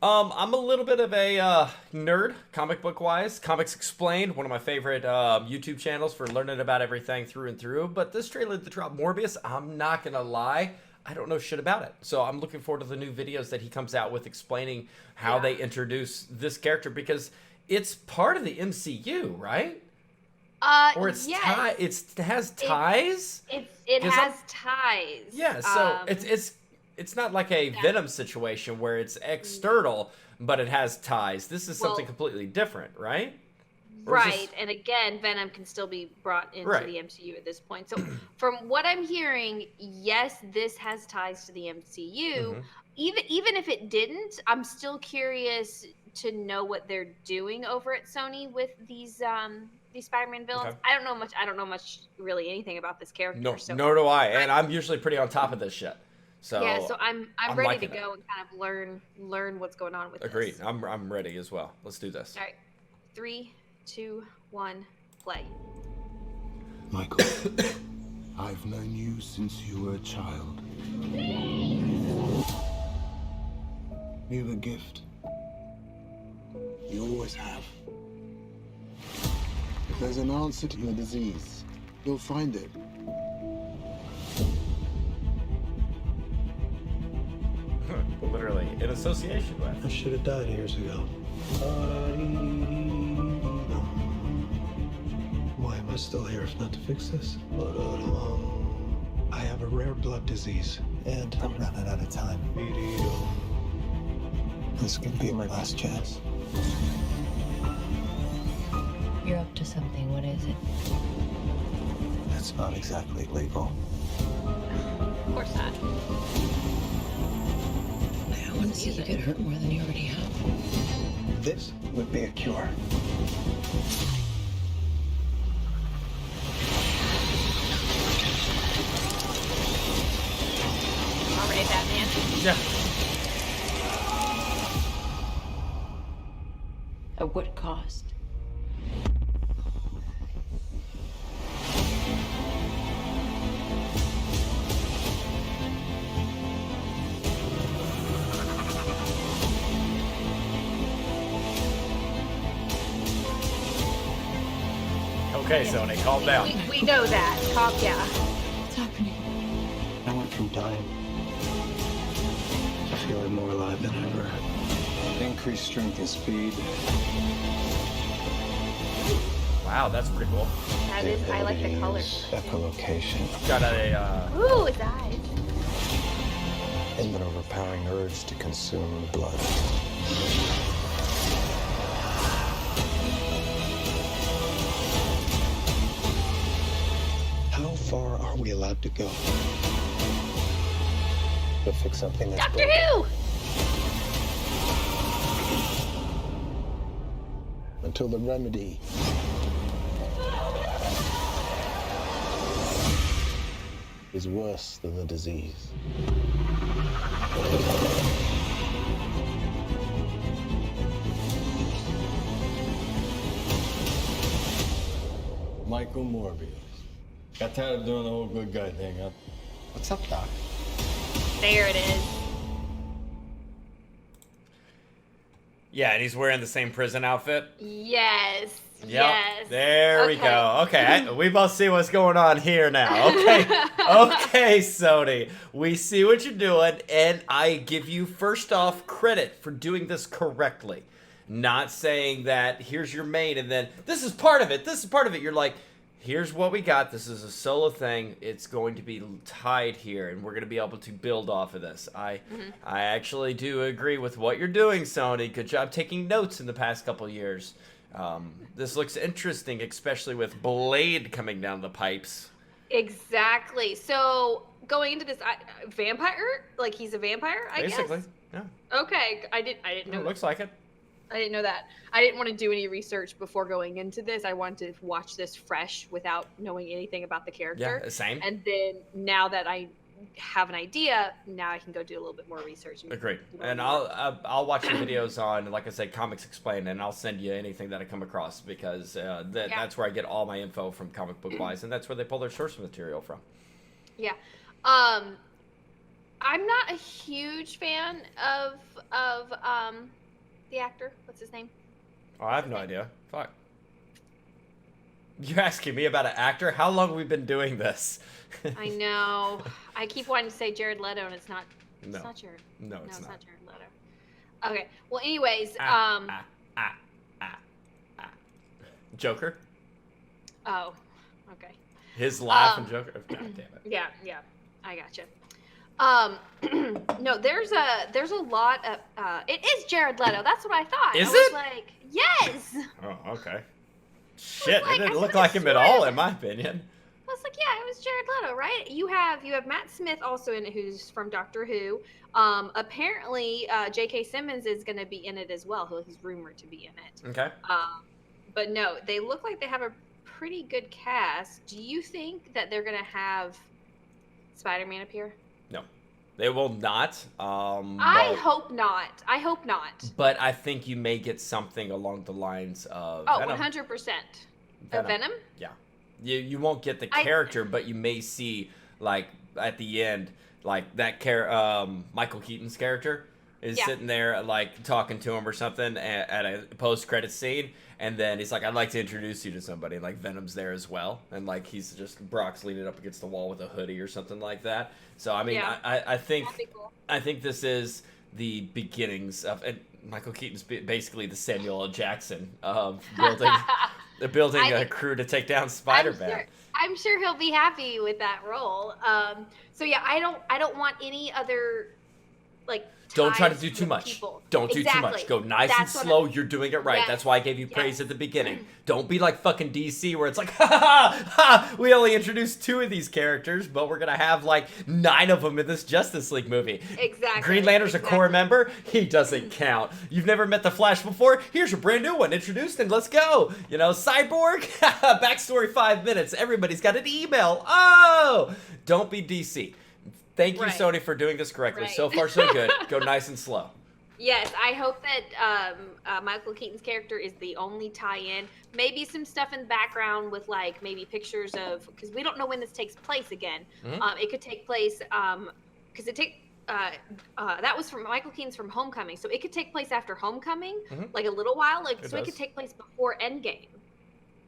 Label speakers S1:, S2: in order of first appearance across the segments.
S1: I'm a little bit of a nerd, comic book wise. Comics Explained, one of my favorite YouTube channels for learning about everything through and through. But this trailer that dropped, Morbius, I'm not gonna lie, I don't know shit about it. So I'm looking forward to the new videos that he comes out with explaining how they introduce this character because it's part of the MCU, right? Or it's
S2: Yes.
S1: it has
S2: It
S1: ties.
S2: it
S1: Because
S2: has ties.
S1: yeah, so it's not like a
S2: Yeah.
S1: Venom situation where it's external, but it has ties. This is something
S2: Well,
S1: completely different, right? Or is
S2: right.
S1: this
S2: And again, Venom can still be brought into
S1: right?
S2: the MCU at this point. So, from what I'm hearing, yes, this has ties to the MCU.
S1: Hmm.
S2: Even if it didn't, I'm still curious to know what they're doing over at Sony with these Spider-Man villains.
S1: Okay.
S2: I don't know much really anything about this character.
S1: No,
S2: So,
S1: nor do I, and
S2: I'm
S1: I'm usually pretty on top of this shit.
S2: yeah,
S1: So
S2: so I'm
S1: I'm
S2: ready to
S1: liking it.
S2: go and kind of learn what's going on with
S1: Agreed.
S2: this.
S1: I'm ready as well. Let's do this.
S2: All right. 3, 2, 1, play.
S3: Michael, I've known you since you were a child. You've a gift. You always have. If there's an answer to your disease, you'll find it.
S1: Literally in association
S4: I
S1: with.
S4: should have died years ago. Why am I still here if not to fix this? I have a rare blood disease, and I'm running out of time. This could be my last chance.
S5: You're up to something. What is it?
S4: That's not exactly legal.
S2: Of course not.
S5: I don't want to see you get hurt more than you already have.
S4: This would be a cure.
S2: All right, Batman.
S1: Yeah.
S5: At what cost?
S1: Okay, Sony, calm down.
S2: We know that. Yeah.
S5: What's happening?
S4: I went from dying to feeling more alive than ever.
S3: Increased strength and speed.
S1: Wow, that's pretty cool.
S2: That is. I like the color.
S3: Echolocation.
S1: Got a
S2: Ooh, his eyes.
S3: And an overpowering urge to consume blood.
S4: How far are we allowed to go? To fix something that's
S2: Doctor
S4: broken?
S2: Who.
S3: Until the remedy is worse than the disease.
S6: Michael Morbius. Got tired of doing the whole good guy thing, huh?
S3: What's up, Doc?
S2: There it is.
S1: yeah, and he's wearing the same prison outfit.
S2: Yes.
S1: Yep.
S2: Yes.
S1: There we
S2: Okay.
S1: go. Okay, we both see what's going on here now. Okay. Okay, Sony. We see what you're doing, and I give you first off credit for doing this correctly. Not saying that here's your main and then this is part of it. This is part of it. You're like, here's what we got. This is a solo thing. It's going to be tied here, and we're going to be able to build off of this. I actually do agree with what you're doing, Sony. Good job taking notes in the past couple years. This looks interesting, especially with Blade coming down the pipes.
S2: Exactly. So going into this, vampire? Like he's a vampire? I
S1: Basically,
S2: guess.
S1: yeah.
S2: Okay. I didn't know.
S1: It looks like it.
S2: I didn't know that. I didn't want to do any research before going into this. I wanted to watch this fresh without knowing anything about the character.
S1: Yeah, same.
S2: And then now that I have an idea, now I can go do a little bit more research.
S1: Agreed. And I'll watch the videos on, like I said, Comics Explained, and I'll send you anything that I come across because that's where I get all my info from comic book wise, and that's where they pull their source material from.
S2: Yeah. I'm not a huge fan of the actor. What's his name?
S1: Oh, I have no idea. Fuck. You're asking me about an actor? How long have we been doing this?
S2: I know. I keep wanting to say Jared Leto, and it's not.
S1: No.
S2: It's not Jared.
S1: No,
S2: No,
S1: it's
S2: it's
S1: not.
S2: not Jared Leto. Okay. Well, anyways,
S1: Ah. Joker?
S2: Oh, okay.
S1: His laugh and Joker? God damn it.
S2: Yeah, I gotcha. No, there's a lot of. It is Jared Leto. That's what I thought.
S1: Is
S2: I was
S1: it?
S2: like, yes.
S1: Oh, okay. Shit,
S2: like,
S1: it didn't
S2: I
S1: look
S2: could've
S1: like him at
S2: sworn
S1: all,
S2: it
S1: in my opinion.
S2: I was like, yeah, it was Jared Leto, right? You have Matt Smith also in it, who's from Doctor Who. Apparently, J.K. Simmons is going to be in it as well. He's rumored to be in it.
S1: Okay.
S2: But no, they look like they have a pretty good cast. Do you think that they're going to have Spider-Man appear?
S1: No. They will not.
S2: I hope not. I hope not.
S1: But I think you may get something along the lines of
S2: Oh,
S1: Venom.
S2: 100%. Of Venom?
S1: Yeah. You won't get the character, but you may see, like, at the end, like, that Michael Keaton's character is sitting there, like, talking to him or something at a post-credit scene, and then he's like, I'd like to introduce you to somebody, and, like, Venom's there as well, and, like, he's just, Brock's leaning up against the wall with a hoodie or something like that. So, I mean, I think,
S2: That'd be cool.
S1: I think this is the beginnings of, and Michael Keaton's basically the Samuel L. Jackson of building a crew to take down Spider-Man.
S2: I'm sure he'll be happy with that role. So yeah, I don't want any other like.
S1: Don't try to
S2: ties
S1: do too
S2: with
S1: much.
S2: people.
S1: Don't do too much. Go nice and slow. You're doing it right.
S2: Yes.
S1: That's why I gave you praise
S2: Yes.
S1: at the beginning. Don't be like fucking DC where it's like, ha ha ha, we only introduced 2 of these characters, but we're gonna have like 9 of them in this Justice League movie.
S2: Exactly.
S1: Green Lantern's a core member. He doesn't count. You've never met the Flash before. Here's a brand new one introduced, and let's go. You know, Cyborg. Backstory 5 minutes. Everybody's got an email. Oh, don't be DC. Thank you,
S2: Right.
S1: Sony, for doing this correctly.
S2: Right.
S1: So far, so good. Go nice and slow.
S2: Yes, I hope that Michael Keaton's character is the only tie-in. Maybe some stuff in the background with like maybe pictures of, because we don't know when this takes place again.
S1: Mhm.
S2: It could take place because that was from Michael Keaton's from Homecoming, so it could take place after Homecoming,
S1: Mhm.
S2: like a little while, like
S1: It
S2: so it
S1: does.
S2: could take place before Endgame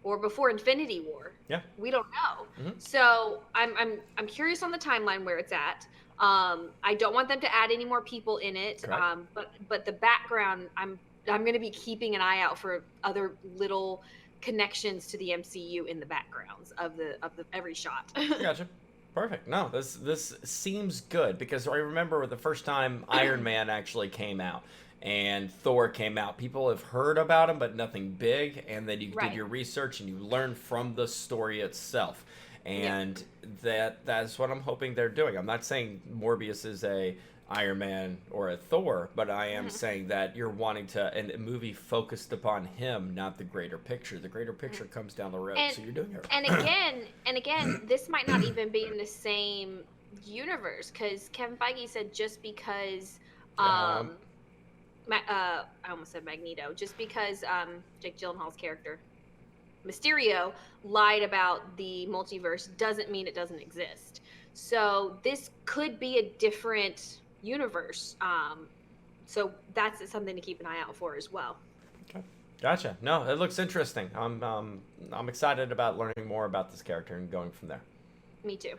S2: or before Infinity War.
S1: Yeah.
S2: We don't know.
S1: Mhm.
S2: So I'm curious on the timeline where it's at. I don't want them to add any more people in it.
S1: Correct.
S2: But the background, I'm going to be keeping an eye out for other little connections to the MCU in the backgrounds of the every shot.
S1: Gotcha. Perfect. No, this seems good because I remember the first time Iron Man actually came out and Thor came out. People have heard about him, but nothing big. And then you
S2: Right.
S1: did your research and you learned from the story itself. And that's what I'm hoping they're doing. I'm not saying Morbius is a Iron Man or a Thor, but I am saying that you're wanting a movie focused upon him, not the greater picture. The greater picture comes down the road, so you're doing it right.
S2: And again, this might not even be in the same universe because Kevin Feige said just because I almost said Magneto, just because Jake Gyllenhaal's character Mysterio lied about the multiverse doesn't mean it doesn't exist. So this could be a different universe. So that's something to keep an eye out for as well.
S1: Okay. Gotcha. No, it looks interesting. I'm excited about learning more about this character and going from there.
S2: Me too.